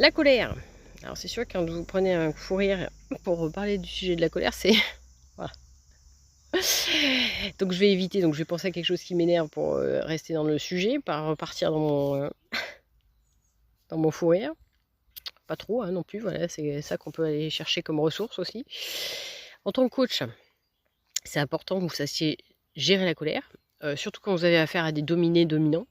La colère. Alors c'est sûr que quand vous prenez un fou rire pour parler du sujet de la colère, c'est... Voilà. Donc je vais éviter, donc je vais penser à quelque chose qui m'énerve pour rester dans le sujet, pas repartir dans mon fou rire. Pas trop non plus, voilà, c'est ça qu'on peut aller chercher comme ressource aussi. En tant que coach, c'est important que vous sachiez gérer la colère, surtout quand vous avez affaire à des dominés-dominants.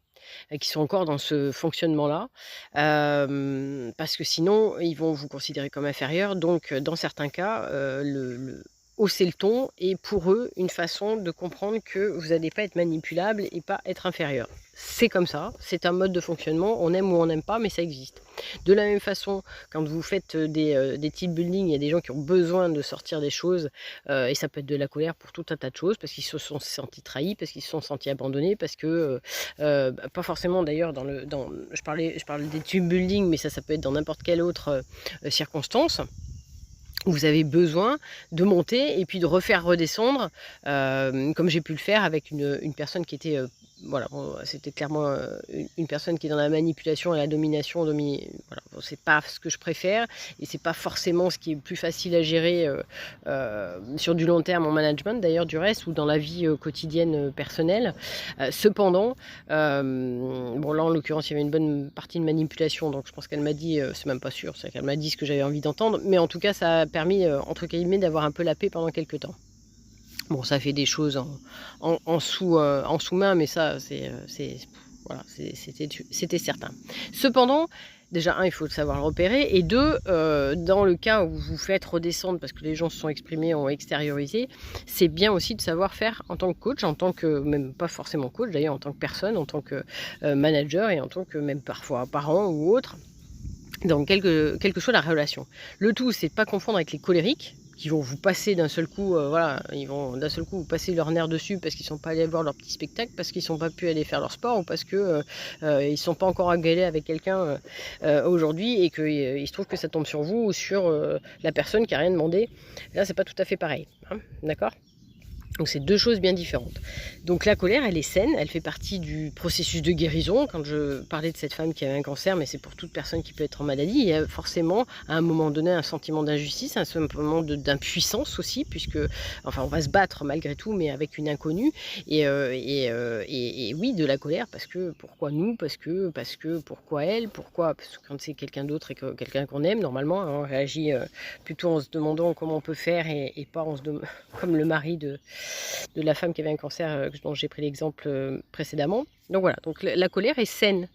Qui sont encore dans ce fonctionnement-là, parce que sinon ils vont vous considérer comme inférieur. Donc dans certains cas, le hausser le ton est pour eux une façon de comprendre que vous n'allez pas être manipulable et pas être inférieur. C'est comme ça, c'est un mode de fonctionnement, on aime ou on n'aime pas, mais ça existe. De la même façon, quand vous faites des team building, il y a des gens qui ont besoin de sortir des choses, et ça peut être de la colère pour tout un tas de choses, parce qu'ils se sont sentis trahis, parce qu'ils se sont sentis abandonnés, parce que pas forcément d'ailleurs je parle des team building, mais ça peut être dans n'importe quelle autre circonstance où vous avez besoin de monter et puis de refaire redescendre, comme j'ai pu le faire avec une personne qui était voilà, bon, c'était clairement une personne qui est dans la manipulation et la domination. Voilà, bon, c'est pas ce que je préfère et c'est pas forcément ce qui est plus facile à gérer sur du long terme en management, d'ailleurs, du reste, ou dans la vie quotidienne personnelle. Cependant, bon, là en l'occurrence, il y avait une bonne partie de manipulation, donc je pense qu'elle m'a dit, c'est même pas sûr, c'est qu'elle m'a dit ce que j'avais envie d'entendre, mais en tout cas, ça a permis, entre guillemets, d'avoir un peu la paix pendant quelques temps. Bon, ça fait des choses en sous-main, mais ça, voilà, c'était certain. Cependant, déjà, il faut savoir le repérer, et deux, dans le cas où vous faites redescendre parce que les gens se sont exprimés, ont extériorisé, c'est bien aussi de savoir faire en tant que coach, en tant que, même pas forcément coach d'ailleurs, en tant que personne, en tant que manager et en tant que même parfois parent ou autre, donc quelle que soit la relation. Le tout, c'est de ne pas confondre avec les colériques, qui vont vous passer d'un seul coup, voilà, ils vont d'un seul coup vous passer leur nerf dessus parce qu'ils ne sont pas allés voir leur petit spectacle, parce qu'ils ne sont pas pu aller faire leur sport, ou parce que ils ne sont pas encore engueulés avec quelqu'un aujourd'hui et qu'il se trouve que ça tombe sur vous ou sur la personne qui n'a rien demandé. Là, c'est pas tout à fait pareil, hein, d'accord ? Donc c'est deux choses bien différentes. Donc la colère, elle est saine, elle fait partie du processus de guérison. Quand je parlais de cette femme qui avait un cancer, mais c'est pour toute personne qui peut être en maladie, il y a forcément à un moment donné un sentiment d'injustice, un sentiment d'impuissance aussi, puisque enfin on va se battre malgré tout, mais avec une inconnue. Et oui, de la colère, parce que pourquoi nous, parce que pourquoi elle, pourquoi, parce que quand c'est quelqu'un d'autre et que quelqu'un qu'on aime, normalement, on réagit plutôt en se demandant comment on peut faire et pas comme le mari de la femme qui avait un cancer dont j'ai pris l'exemple précédemment. Donc voilà, donc la colère est saine,